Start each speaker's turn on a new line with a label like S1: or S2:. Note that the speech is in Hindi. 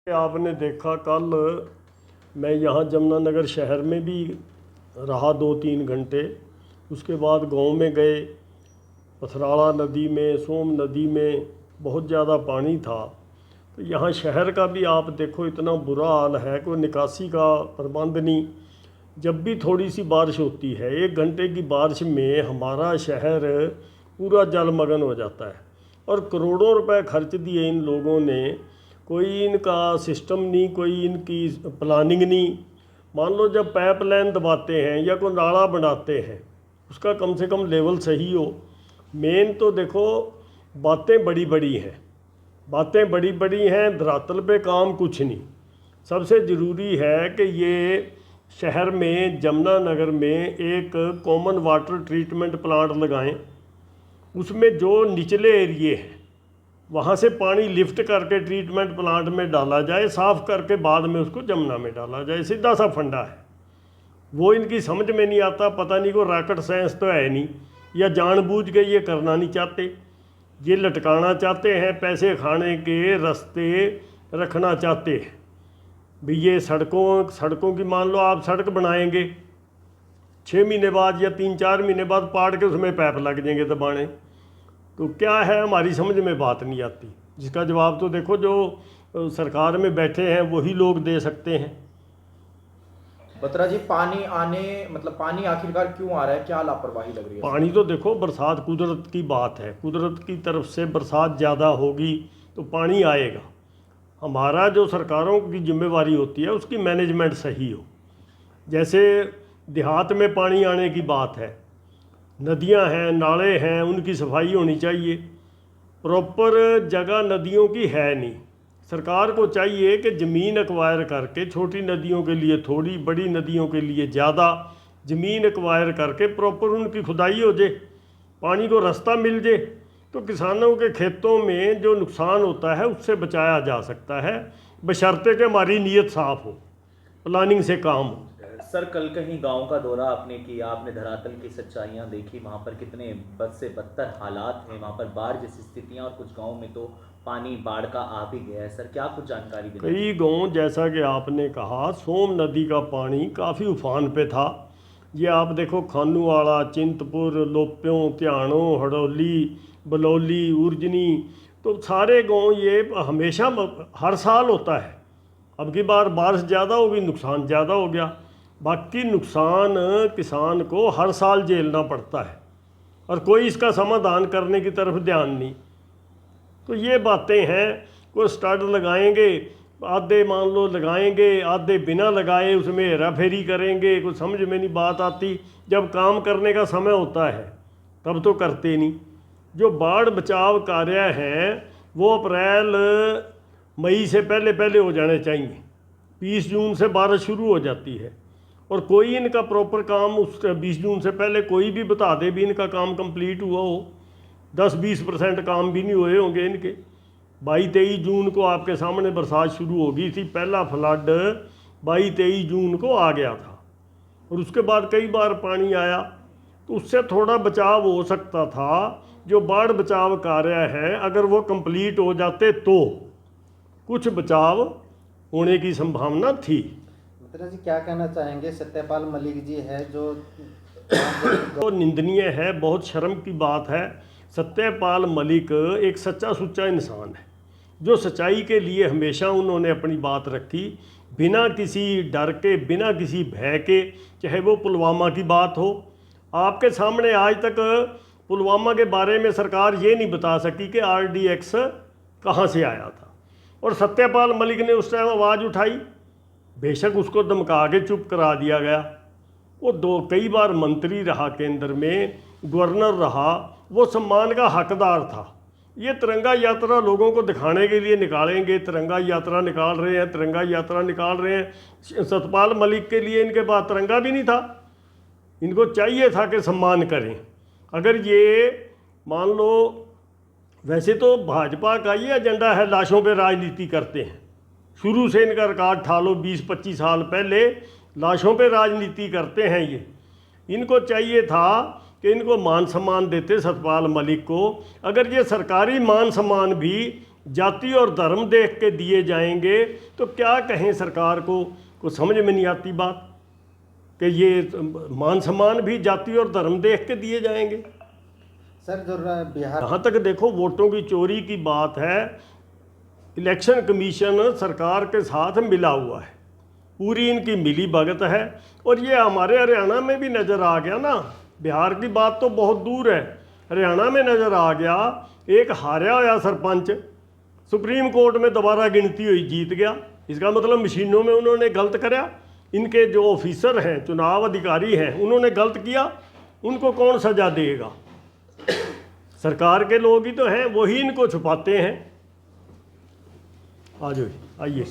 S1: आपने देखा कल मैं यहाँ जमुनानगर शहर में भी रहा 2-3 घंटे। उसके बाद गांव में गए, पथराड़ा नदी में, सोम नदी में बहुत ज़्यादा पानी था। तो यहाँ शहर का भी आप देखो इतना बुरा हाल है, कोई निकासी का प्रबंध नहीं। जब भी थोड़ी सी बारिश होती है, 1 घंटे की बारिश में हमारा शहर पूरा जलमग्न हो जाता है। और करोड़ों रुपए खर्च दिए इन लोगों ने, कोई इनका सिस्टम नहीं, कोई इनकी प्लानिंग नहीं। मान लो जब पाइप लाइन दबाते हैं या कोई नाला बनाते हैं, उसका कम से कम लेवल सही हो। मेन तो देखो बातें बड़ी बड़ी हैं, बातें बड़ी बड़ी हैं, धरातल पे काम कुछ नहीं। सबसे ज़रूरी है कि ये शहर में जमुनानगर में एक कॉमन वाटर ट्रीटमेंट प्लांट लगाएं। उसमें जो निचले एरिए हैं वहाँ से पानी लिफ्ट करके ट्रीटमेंट प्लांट में डाला जाए, साफ़ करके बाद में उसको जमुना में डाला जाए। सीधा सा फंडा है, वो इनकी समझ में नहीं आता। पता नहीं को रॉकेट साइंस तो है नहीं, या जानबूझ के ये करना नहीं चाहते, ये लटकाना चाहते हैं, पैसे खाने के रास्ते रखना चाहते हैं। भी ये सड़कों की मान लो आप सड़क बनाएंगे, 6 महीने बाद या 3-4 महीने बाद पाड़ के उसमें पैप लग जाएंगे दबाने। तो क्या है, हमारी समझ में बात नहीं आती। जिसका जवाब तो देखो जो सरकार में बैठे हैं वही लोग दे सकते हैं।
S2: बत्रा जी, पानी आने मतलब पानी आखिरकार क्यों आ रहा है, क्या लापरवाही लग रही है?
S1: पानी तो देखो बरसात कुदरत की बात है, कुदरत की तरफ से बरसात ज़्यादा होगी तो पानी आएगा। हमारा जो सरकारों की जिम्मेवारी होती है उसकी मैनेजमेंट सही हो। जैसे देहात में पानी आने की बात है, नदियां हैं, नाले हैं, उनकी सफाई होनी चाहिए। प्रॉपर जगह नदियों की है नहीं। सरकार को चाहिए कि ज़मीन एक्वायर करके छोटी नदियों के लिए थोड़ी, बड़ी नदियों के लिए ज़्यादा ज़मीन एक्वायर करके प्रॉपर उनकी खुदाई हो जाए, पानी को रास्ता मिल जाए, तो किसानों के खेतों में जो नुकसान होता है उससे बचाया जा सकता है, बशर्ते कि हमारी नीयत साफ़ हो, प्लानिंग से काम हो।
S3: सर, कल कहीं गांव का दौरा आपने किया, आपने धरातल की सच्चाइयां देखी, वहां पर कितने बद से बदतर हालात हैं, वहां पर बाढ़ जैसी स्थितियां, और कुछ गांव में तो पानी बाढ़ का आ भी गया है। सर, क्या कुछ जानकारी देना?
S1: कई गांव, जैसा कि आपने कहा, सोम नदी का पानी काफ़ी उफान पे था। ये आप देखो खानूवाड़ा, चिंतपुर, लोप्यों, त्याणों, हड़ौली, बलौली, उर्जनी, तो सारे गांव ये हमेशा हर साल होता है। अब की बार बारिश ज़्यादा होगी, नुकसान ज़्यादा हो गया। बाकी नुकसान किसान को हर साल झेलना पड़ता है और कोई इसका समाधान करने की तरफ ध्यान नहीं। तो ये बातें हैं, कोई स्टड लगाएंगे, आधे मान लो लगाएंगे, आधे बिना लगाए उसमें हेरा फेरी करेंगे, कुछ समझ में नहीं बात आती। जब काम करने का समय होता है तब तो करते नहीं। जो बाढ़ बचाव कार्य हैं वो अप्रैल मई से पहले पहले हो जाने चाहिए। 20 जून से बारिश शुरू हो जाती है और कोई इनका प्रॉपर काम उस 20 जून से पहले कोई भी बता दे भी इनका काम कंप्लीट हुआ हो। 10-20% काम भी नहीं हुए होंगे इनके। 22-23 जून को आपके सामने बरसात शुरू हो गई थी, पहला फ्लड 22-23 जून को आ गया था और उसके बाद कई बार पानी आया, तो उससे थोड़ा बचाव हो सकता था। जो बाढ़ बचाव कार्य है अगर वो कंप्लीट हो जाते तो कुछ बचाव होने की संभावना थी।
S4: मित्रा जी, क्या कहना चाहेंगे? सत्यपाल मलिक जी है जो
S1: तो निंदनीय है, बहुत शर्म की बात है। सत्यपाल मलिक एक सच्चा सुच्चा इंसान है, जो सच्चाई के लिए हमेशा उन्होंने अपनी बात रखी, बिना किसी डर के, बिना किसी भय के। चाहे वो पुलवामा की बात हो, आपके सामने आज तक पुलवामा के बारे में सरकार ये नहीं बता सकी कि RDX कहाँ से आया था, और सत्यपाल मलिक ने उस टाइम आवाज़ उठाई। बेशक उसको धमका के चुप करा दिया गया। वो कई बार मंत्री रहा, केंद्र में गवर्नर रहा, वो सम्मान का हकदार था। ये तिरंगा यात्रा लोगों को दिखाने के लिए निकालेंगे, तिरंगा यात्रा निकाल रहे हैं, तिरंगा यात्रा निकाल रहे हैं। सत्यपाल मलिक के लिए इनके पास तिरंगा भी नहीं था। इनको चाहिए था कि सम्मान करें। अगर ये मान लो, वैसे तो भाजपा का ये एजेंडा है, लाशों पे राजनीति करते हैं, शुरू से इनका रिकॉर्ड ठा लो, 20-25 साल पहले लाशों पे राजनीति करते हैं ये। इनको चाहिए था कि इनको मान सम्मान देते सतपाल मलिक को। अगर ये सरकारी मान सम्मान भी जाति और धर्म देख के दिए जाएंगे तो क्या कहें सरकार को समझ में नहीं आती बात कि ये मान सम्मान भी जाति और धर्म देख के दिए जाएंगे।
S4: सर जो बिहार
S1: जहाँ तक देखो वोटों की चोरी की बात है, इलेक्शन कमीशन सरकार के साथ मिला हुआ है, पूरी इनकी मिली भगत है। और ये हमारे हरियाणा में भी नज़र आ गया ना, बिहार की बात तो बहुत दूर है, हरियाणा में नज़र आ गया। एक हारा हुआ सरपंच सुप्रीम कोर्ट में दोबारा गिनती हुई जीत गया। इसका मतलब मशीनों में उन्होंने गलत कराया। इनके जो ऑफिसर हैं, चुनाव अधिकारी हैं, उन्होंने गलत किया, उनको कौन सजा देगा? सरकार के लोग ही तो हैं, वही इनको छुपाते हैं। आ जाओ, आइए।